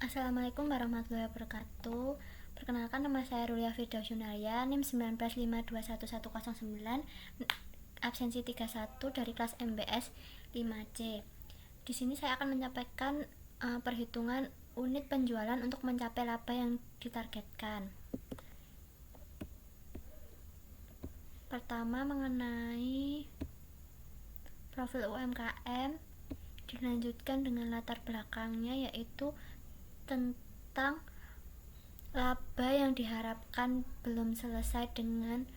Assalamualaikum warahmatullahi wabarakatuh. Perkenalkan, nama saya Rulia Firdaus Yunalia, NIM 19521109, absensi 31 dari kelas MBS 5C. Di sini saya akan menyampaikan perhitungan unit penjualan untuk mencapai laba yang ditargetkan. Pertama, mengenai profil UMKM, dilanjutkan dengan latar belakangnya, yaitu tentang laba yang diharapkan belum selesai dengan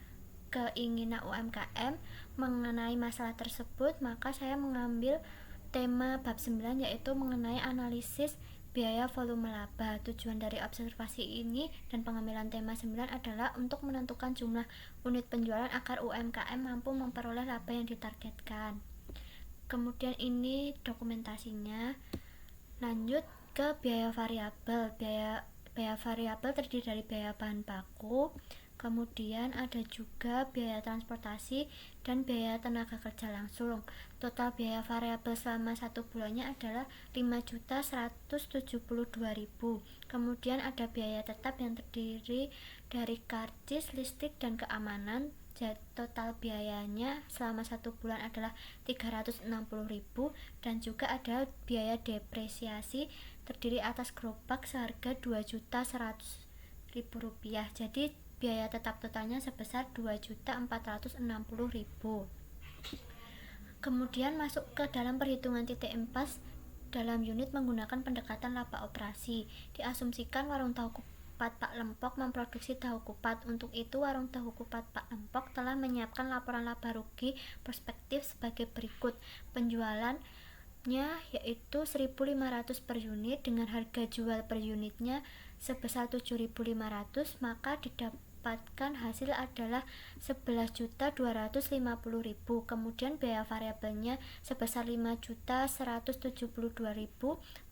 keinginan UMKM. Mengenai masalah tersebut, maka saya mengambil tema bab 9, yaitu mengenai analisis biaya volume laba. Tujuan dari observasi ini dan pengambilan tema 9 adalah untuk menentukan jumlah unit penjualan agar UMKM mampu memperoleh laba yang ditargetkan. Kemudian ini dokumentasinya. Lanjut ke biaya variabel. Biaya variabel terdiri dari biaya bahan baku, kemudian ada juga biaya transportasi dan biaya tenaga kerja langsung. Total biaya variabel selama 1 bulannya adalah 5.172.000. Kemudian ada biaya tetap yang terdiri dari karcis, listrik, dan keamanan. Total biayanya selama 1 bulan adalah 360.000, dan juga ada biaya depresiasi terdiri atas gerobak seharga 2.100.000 rupiah. Jadi biaya tetap totalnya sebesar 2.460.000. Kemudian masuk ke dalam perhitungan titik impas dalam unit menggunakan pendekatan laba operasi. Diasumsikan warung tahu kupat Pak Lempok memproduksi tahu kupat. Untuk itu, warung tahu kupat Pak Lempok telah menyiapkan laporan laba rugi prospektif sebagai berikut. Penjualannya yaitu 1.500 per unit dengan harga jual per unitnya sebesar 7.500, maka didapatkan hasil adalah 11.250.000. Kemudian biaya variabelnya sebesar 5.172.000.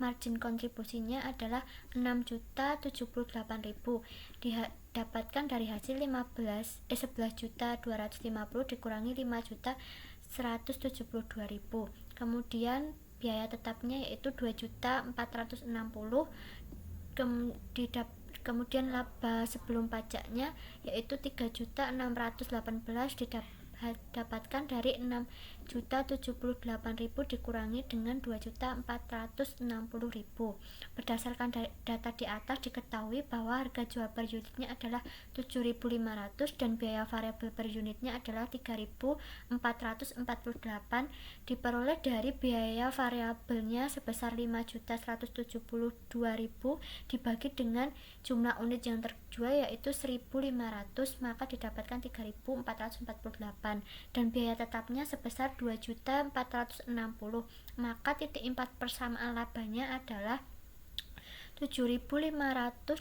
Margin kontribusinya adalah 6.078.000. Didapatkan dari hasil 11.250 dikurangi 5.172.000. Kemudian biaya tetapnya yaitu 2.460. Kemudian laba sebelum pajaknya yaitu 3.618, didapatkan dari 6.078.000 dikurangi dengan 2.460.000. Berdasarkan data di atas, diketahui bahwa harga jual per unitnya adalah 7.500 dan biaya variabel per unitnya adalah 3.448, diperoleh dari biaya variabelnya sebesar 5.172.000 dibagi dengan jumlah unit yang terjual yaitu 1.500, maka didapatkan 3.448, dan biaya tetapnya sebesar 2.460. Maka titik impas persamaan labanya adalah 7.500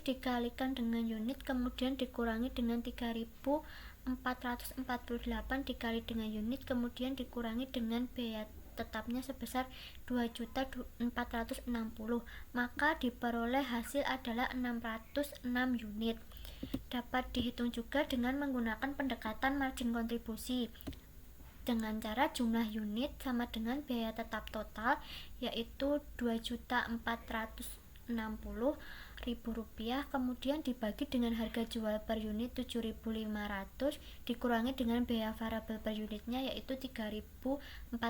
dikalikan dengan unit, kemudian dikurangi dengan 3.448 dikali dengan unit, kemudian dikurangi dengan biaya tetapnya sebesar 2.460, maka diperoleh hasil adalah 606 unit. Dapat dihitung juga dengan menggunakan pendekatan margin kontribusi dengan cara jumlah unit sama dengan biaya tetap total yaitu 2.460.000 rupiah, kemudian dibagi dengan harga jual per unit 7.500 dikurangi dengan biaya variabel per unitnya yaitu 3.448,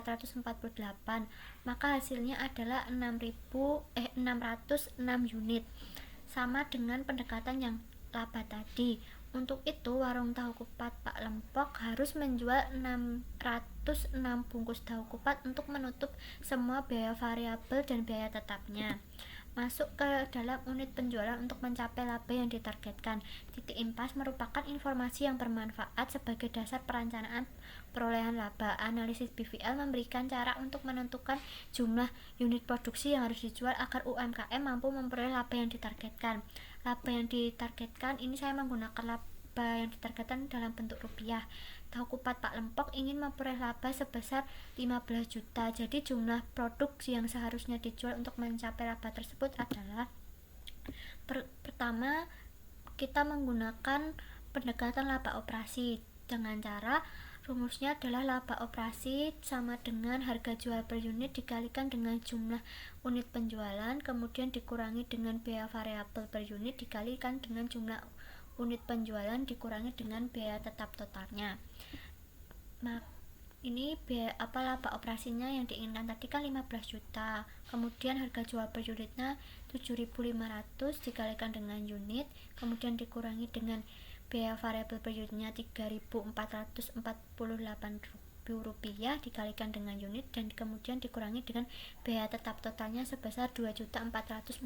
maka hasilnya adalah 606 unit, sama dengan pendekatan yang laba tadi. Untuk itu, warung tahu kupat Pak Lempok harus menjual 606 bungkus tahu kupat untuk menutup semua biaya variabel dan biaya tetapnya. Masuk ke dalam unit penjualan untuk mencapai laba yang ditargetkan. Titik impas merupakan informasi yang bermanfaat sebagai dasar perencanaan perolehan laba. Analisis BVL memberikan cara untuk menentukan jumlah unit produksi yang harus dijual agar UMKM mampu memperoleh laba yang ditargetkan. Laba yang ditargetkan ini saya menggunakan laba yang ditargetkan dalam bentuk rupiah. Tahu kupat Pak Lempok ingin memperoleh laba sebesar 15 juta. Jadi jumlah produk yang seharusnya dijual untuk mencapai laba tersebut adalah pertama, kita menggunakan pendekatan laba operasi dengan cara Rumusnya adalah laba operasi sama dengan harga jual per unit dikalikan dengan jumlah unit penjualan, kemudian dikurangi dengan biaya variabel per unit dikalikan dengan jumlah unit penjualan dikurangi dengan biaya tetap totalnya. Ini laba operasinya yang diinginkan tadi kan 15 juta, kemudian harga jual per unitnya 7.500 dikalikan dengan unit, kemudian dikurangi dengan biaya variabel per unitnya 3.448 rupiah dikalikan dengan unit, dan kemudian dikurangi dengan biaya tetap totalnya sebesar 2.460,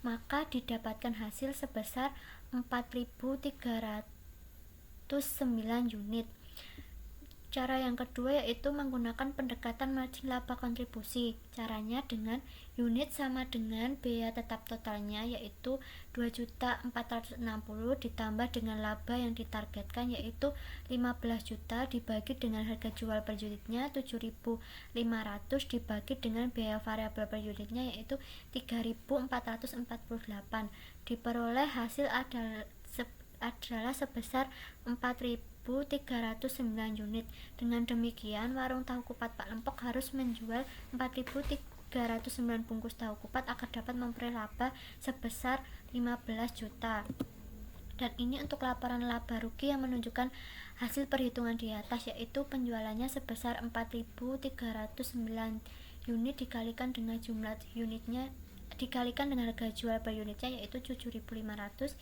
maka didapatkan hasil sebesar 4.309 unit. Cara yang kedua yaitu menggunakan pendekatan margin laba kontribusi. Caranya dengan unit sama dengan biaya tetap totalnya yaitu 2.460 ditambah dengan laba yang ditargetkan yaitu 15 juta dibagi dengan harga jual per unitnya 7.500 dibagi dengan biaya variabel per unitnya yaitu 3.448. Diperoleh hasil adalah sebesar 4.309 unit. Dengan demikian, warung tahu kupat Pak Lempok harus menjual 4.309 bungkus tahu kupat agar dapat memperoleh laba sebesar 15 juta. Dan ini untuk laporan laba rugi yang menunjukkan hasil perhitungan di atas, yaitu penjualannya sebesar 4.309 unit dikalikan dengan jumlah unitnya dikalikan dengan harga jual per unitnya yaitu 7.500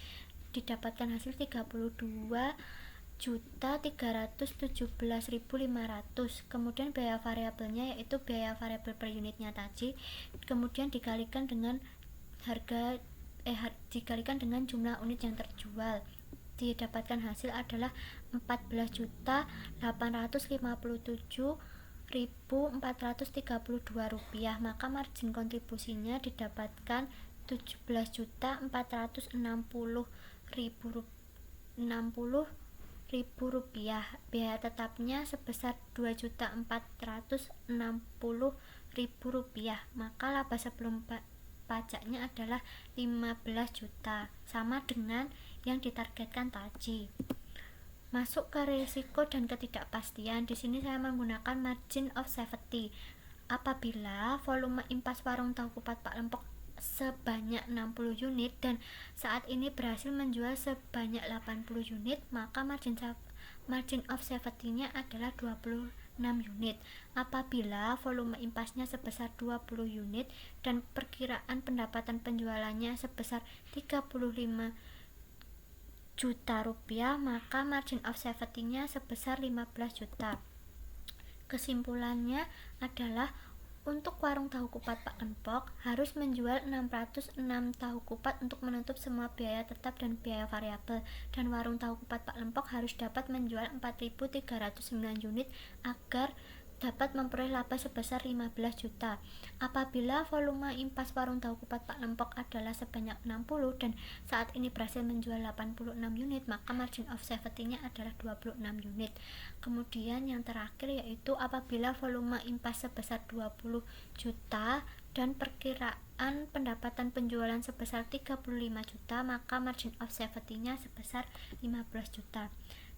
didapatkan hasil 32.317.500. Kemudian biaya variabelnya yaitu biaya variabel per unitnya tadi, kemudian dikalikan dengan dikalikan dengan jumlah unit yang terjual, didapatkan hasil adalah 14.857.432 rupiah, maka margin kontribusinya didapatkan 17.460.060 rupiah. Biaya tetapnya sebesar 2.460.000 rupiah, maka laba sebelum pajaknya adalah 15 juta, sama dengan yang ditargetkan tadi. Masuk ke risiko dan ketidakpastian. Di sini saya menggunakan margin of safety. Apabila volume impas warung tahu kupat Pak Lempok sebanyak 60 unit dan saat ini berhasil menjual sebanyak 80 unit, maka margin of safety-nya adalah 26 unit. Apabila volume impasnya sebesar 20 unit dan perkiraan pendapatan penjualannya sebesar 35 juta rupiah, maka margin of safety-nya sebesar 15 juta. Kesimpulannya adalah untuk warung tahu kupat Pak Lempok harus menjual 606 tahu kupat untuk menutup semua biaya tetap dan biaya variabel, dan warung tahu kupat Pak Lempok harus dapat menjual 4.309 unit agar dapat memperoleh laba sebesar 15 juta. Apabila volume impas warung tahu kupat Pak Lempok adalah sebanyak 60 dan saat ini berhasil menjual 86 unit, maka margin of safety-nya adalah 26 unit. Kemudian yang terakhir yaitu apabila volume impas sebesar 20 juta dan perkiraan pendapatan penjualan sebesar 35 juta, maka margin of safety-nya sebesar 15 juta.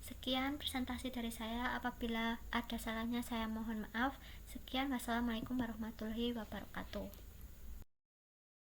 Sekian presentasi dari saya, apabila ada salahnya saya mohon maaf. Sekian, wassalamualaikum warahmatullahi wabarakatuh.